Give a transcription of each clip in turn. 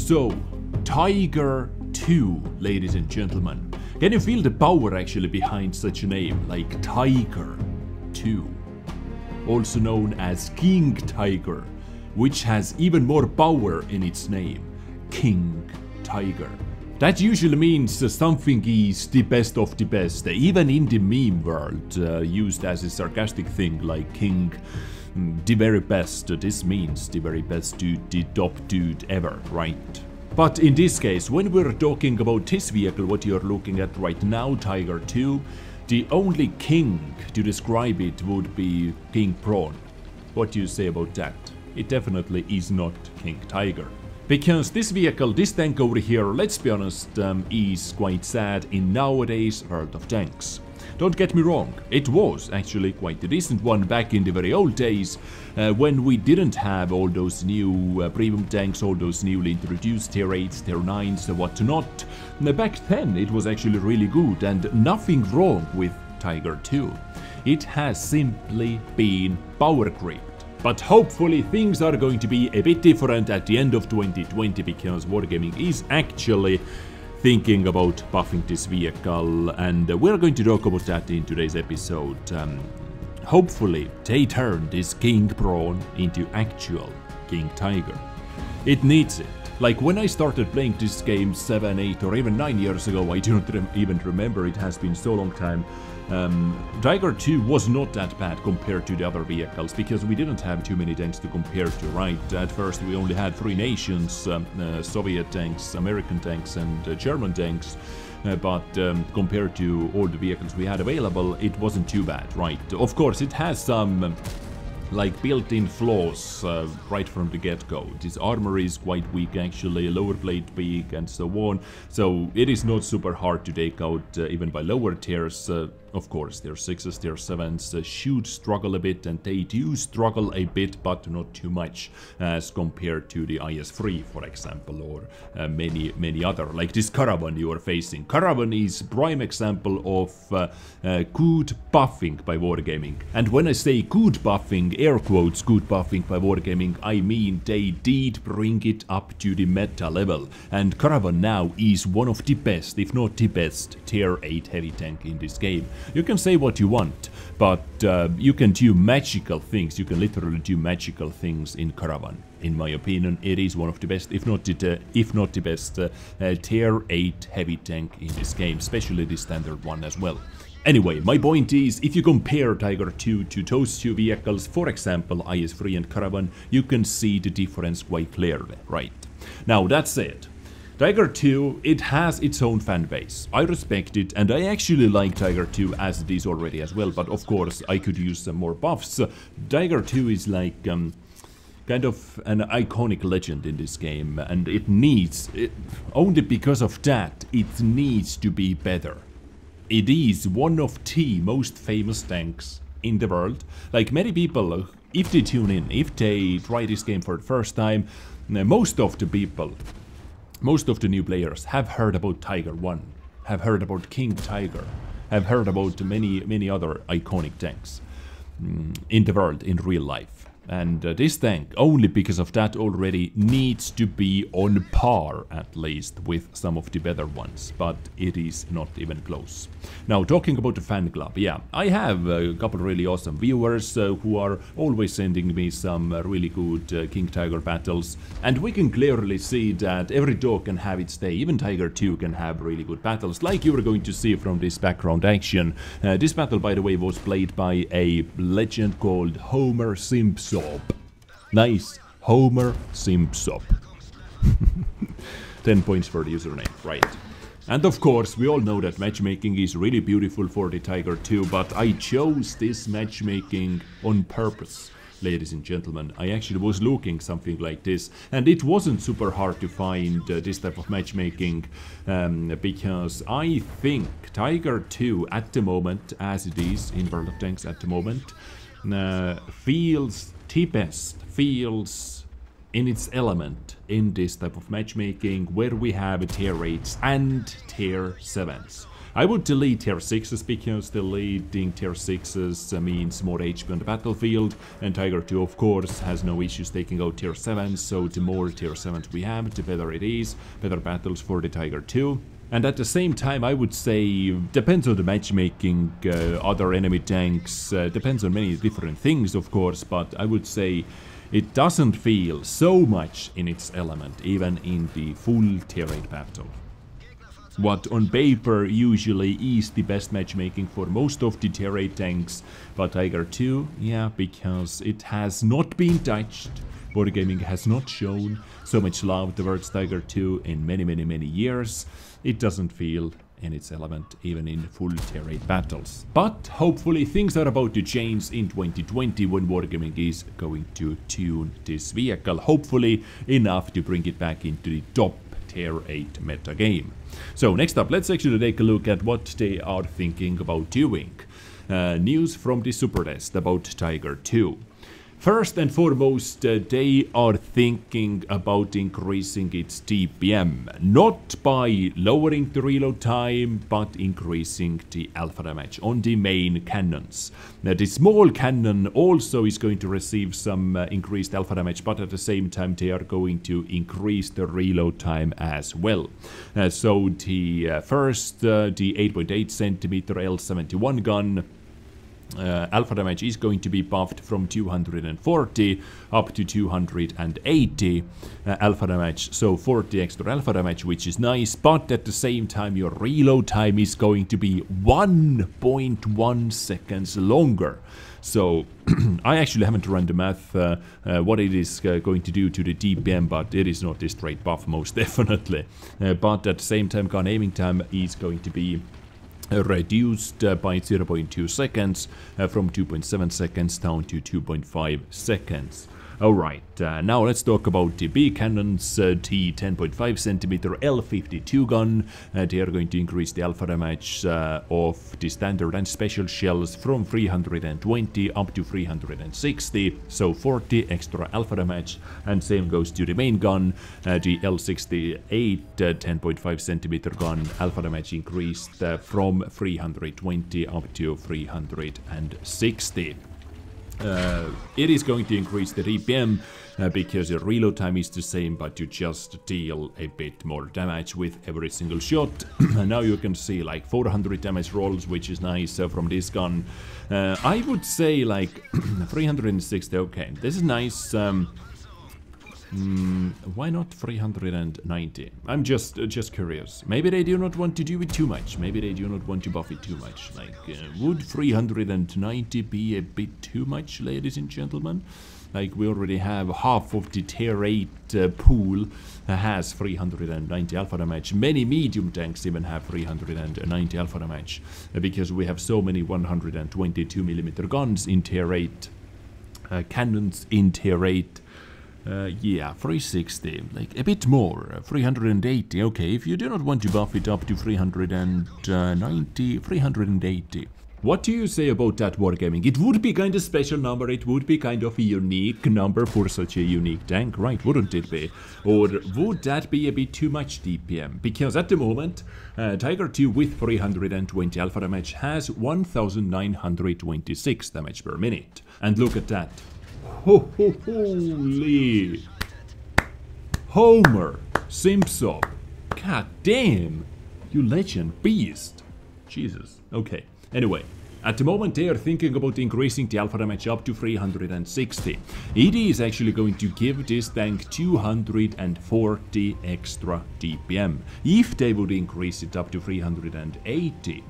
So, Tiger 2, ladies and gentlemen. Can you feel the power actually behind such a name, like Tiger 2? Also known as King Tiger, which has even more power in its name, King Tiger. That usually means something is the best of the best, even in the meme world, used as a sarcastic thing like King, the very best. This means the very best dude, the top dude ever, right? But in this case, when we're talking about this vehicle, what you're looking at right now, Tiger 2, the only king to describe it would be King Prawn. What do you say about that? It definitely is not King Tiger. Because this vehicle, this tank over here, let's be honest, is quite sad in nowadays world of tanks. Don't get me wrong, it was actually quite a decent one back in the very old days, when we didn't have all those new premium tanks, all those newly introduced tier 8s, tier 9s, whatnot. Back then it was actually really good and nothing wrong with Tiger 2. It has simply been power creeped. But hopefully things are going to be a bit different at the end of 2020, because Wargaming is actually thinking about buffing this vehicle, and we're going to talk about that in today's episode. Hopefully they turn this King Prawn into actual King Tiger. It needs it. Like when I started playing this game 7, 8 or even 9 years ago, I do not even remember, it has been so long time. Tiger 2 was not that bad compared to the other vehicles, because we didn't have too many tanks to compare to, right? At first we only had 3 nations, Soviet tanks, American tanks and German tanks, but compared to all the vehicles we had available, it wasn't too bad, right? Of course it has some like built-in flaws right from the get-go. This armor is quite weak actually, lower blade peak and so on, so it is not super hard to take out even by lower tiers. Of course, tier 6s, tier 7s should struggle a bit, and they do struggle a bit, but not too much as compared to the IS-3, for example, or many other, like this Caravan you are facing. Caravan is prime example of good buffing by Wargaming. And when I say good buffing, air quotes good buffing by Wargaming, I mean they did bring it up to the meta level. And Caravan now is one of the best, if not the best, tier 8 heavy tank in this game. You can say what you want, but you can do magical things. You can literally do magical things in Caravan. In my opinion, it is one of the best, if not the best, tier 8 heavy tank in this game, especially the standard one as well. Anyway, my point is, if you compare Tiger 2 to those two vehicles, for example IS-3 and Caravan, you can see the difference quite clearly, right? Now that said, Tiger 2, it has its own fan base. I respect it, and I actually like Tiger 2 as it is already as well, but of course I could use some more buffs. Tiger 2 is like kind of an iconic legend in this game, and it needs, only because of that, it needs to be better. It is one of the most famous tanks in the world. Like many people, if they tune in, if they try this game for the first time, most of the people, most of the new players have heard about Tiger 1, have heard about King Tiger, have heard about many other iconic tanks in the world, in real life. And this tank, only because of that already, needs to be on par, at least, with some of the better ones, but it is not even close. Now, talking about the fan club, yeah, I have a couple really awesome viewers who are always sending me some really good King Tiger battles, and we can clearly see that every dog can have its day. Even Tiger 2 can have really good battles, like you are going to see from this background action. This battle, by the way, was played by a legend called Homer Simpson. Nice, Homer Simpson. 10 points for the username, right? And of course, we all know that matchmaking is really beautiful for the Tiger 2, but I chose this matchmaking on purpose. Ladies and gentlemen, I actually was looking something like this, and it wasn't super hard to find this type of matchmaking, because I think Tiger 2 at the moment, as it is in World of Tanks at the moment, feels the best, feels in its element in this type of matchmaking, where we have tier 8s and tier 7s. I would delete tier 6s because deleting tier 6s means more HP on the battlefield, and Tiger 2 of course has no issues taking out tier 7s, so the more tier 7s we have, the better it is, better battles for the Tiger 2. And at the same time, I would say, depends on the matchmaking, other enemy tanks, depends on many different things of course, but I would say it doesn't feel so much in its element, even in the full tier 8 battle. What on paper usually is the best matchmaking for most of the tier 8 tanks, but Tiger 2, yeah, because it has not been touched. Wargaming has not shown so much love towards Tiger 2 in many years. It doesn't feel in its element even in full tier 8 battles. But hopefully things are about to change in 2020 when Wargaming is going to tune this vehicle, hopefully enough to bring it back into the top tier 8 meta game. So next up, let's actually take a look at what they are thinking about doing. News from the Super Test about Tiger 2. First and foremost, they are thinking about increasing its DPM, not by lowering the reload time, but increasing the alpha damage on the main cannons. Now, the small cannon also is going to receive some increased alpha damage, but at the same time they are going to increase the reload time as well. So the first, the 8.8 centimeter L71 gun, alpha damage is going to be buffed from 240 up to 280 alpha damage, so 40 extra alpha damage, which is nice, but at the same time your reload time is going to be 1.1 seconds longer. So I actually haven't run the math what it is going to do to the DPM, but it is not a straight buff most definitely. But at the same time gun aiming time is going to be reduced by 0.2 seconds, from 2.7 seconds down to 2.5 seconds. Alright, now let's talk about the big cannons, the 10.5 centimeter L52 gun. They are going to increase the alpha damage of the standard and special shells from 320 up to 360, so 40 extra alpha damage, and same goes to the main gun, the L68 10.5 centimeter gun, alpha damage increased from 320 up to 360. It is going to increase the DPM because the reload time is the same, but you just deal a bit more damage with every single shot. And now you can see like 400 damage rolls, which is nice from this gun. I would say like 360, okay, this is nice. Why not 390? I'm just curious. Maybe they do not want to do it too much. Maybe they do not want to buff it too much. Like, would 390 be a bit too much, ladies and gentlemen? Like, we already have half of the tier 8 pool has 390 alpha damage. Many medium tanks even have 390 alpha damage because we have so many 122mm guns in tier 8, cannons in tier 8. Yeah, 360, like a bit more, 380, okay, if you do not want to buff it up to 390, 380. What do you say about that, Wargaming? It would be kind of special number, it would be kind of a unique number for such a unique tank, right, wouldn't it be? Or would that be a bit too much DPM? Because at the moment, Tiger 2 with 320 alpha damage has 1926 damage per minute. And look at that. Holy Homer Simpson, god damn, you legend beast. Jesus, okay, anyway, at the moment they are thinking about increasing the alpha damage up to 360. It is actually going to give this tank 240 extra DPM. If they would increase it up to 380,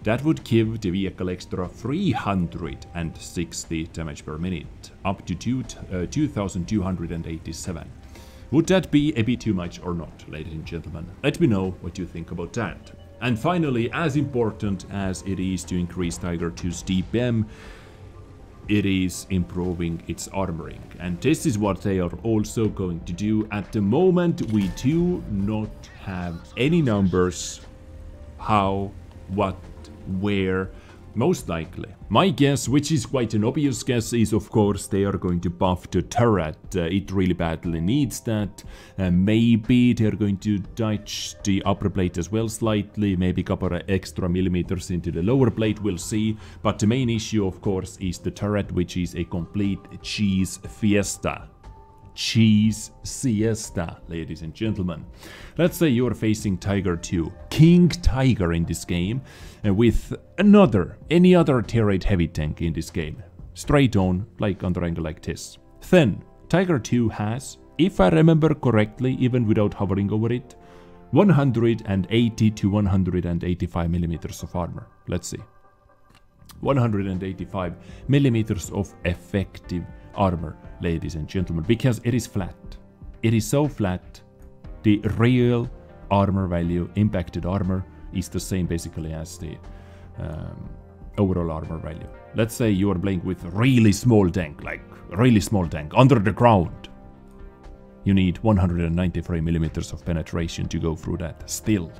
that would give the vehicle extra 360 damage per minute, up to 2287. Would that be a bit too much or not, ladies and gentlemen? Let me know what you think about that. And finally, as important as it is to increase Tiger 2's DPM, it is improving its armoring. And this is what they are also going to do. At the moment, we do not have any numbers how, what, where Most likely. My guess, which is quite an obvious guess, is of course they are going to buff the turret. It really badly needs that. Maybe they're going to touch the upper plate as well slightly, maybe a couple of extra millimeters into the lower plate, we'll see. But the main issue of course is the turret, which is a complete cheese fiesta. Cheese siesta, ladies and gentlemen. Let's say you're facing Tiger 2, King Tiger in this game, with any other tier 8 heavy tank in this game. Straight on, like on the angle like this. Then, Tiger 2 has, if I remember correctly, even without hovering over it, 180 to 185 millimeters of armor. Let's see. 185 millimeters of effective armor, ladies and gentlemen, because it is flat. It is so flat, the real armor value, impacted armor, is the same basically as the overall armor value. Let's say you are playing with really small tank, like really small tank, under the ground. You need 193 millimeters of penetration to go through that, still.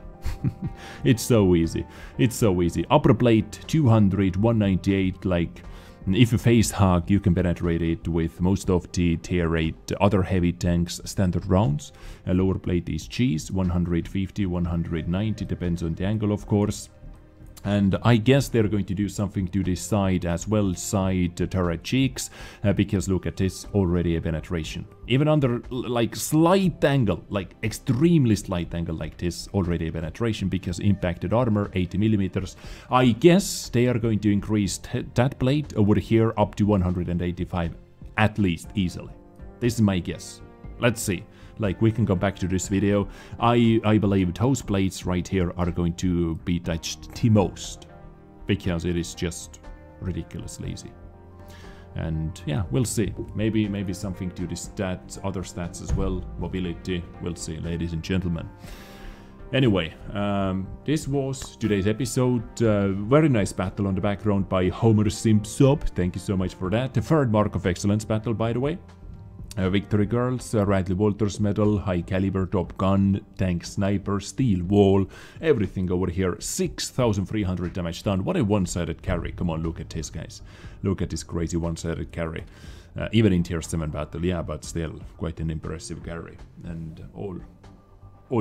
It's so easy, it's so easy. Upper plate, 200, 198, like, if you face hug, you can penetrate it with most of the tier 8 other heavy tanks standard rounds. A lower plate is cheese, 150, 190, depends on the angle of course. And I guess they're going to do something to this side as well, side turret cheeks, because look at this, already a penetration. Even under like slight angle, like extremely slight angle like this, already a penetration because impacted armor, 80 millimeters. I guess they are going to increase that plate over here up to 185, at least, easily. This is my guess. Let's see. Like, we can go back to this video. I believe those plates right here are going to be touched the most, because it is just ridiculously easy. And yeah, we'll see. Maybe something to the stats, other stats as well. Mobility, we'll see, ladies and gentlemen. Anyway, this was today's episode. Very nice battle on the background by Homer Simpson. Thank you so much for that. The third Mark of Excellence battle, by the way. Victory Girls, Radley Walters Medal, High Caliber, Top Gun, Tank Sniper, Steel Wall, everything over here, 6,300 damage done. What a one-sided carry. Come on, look at this, guys. Look at this crazy one-sided carry. Even in Tier 7 battle, yeah, but still quite an impressive carry. And all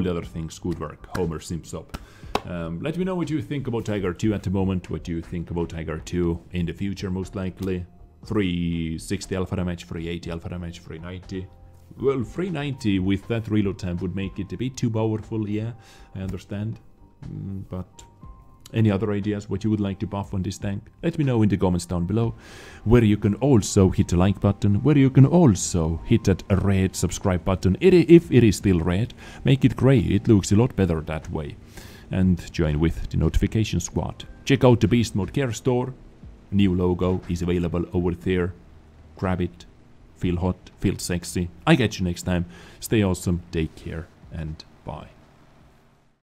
the other things, good work. Homer Simpson. Let me know what you think about Tiger 2 at the moment, what you think about Tiger 2 in the future, most likely. 360 alpha damage, 380 alpha damage, 390. Well, 390 with that reload time would make it a bit too powerful, yeah, I understand. But any other ideas what you would like to buff on this tank? Let me know in the comments down below, where you can also hit the like button, where you can also hit that red subscribe button. If it is still red, make it grey, it looks a lot better that way. And join with the notification squad. Check out the Beast Mode Care store. New logo is available over there. Grab it. Feel hot, feel sexy. I catch you next time. Stay awesome, take care, and bye.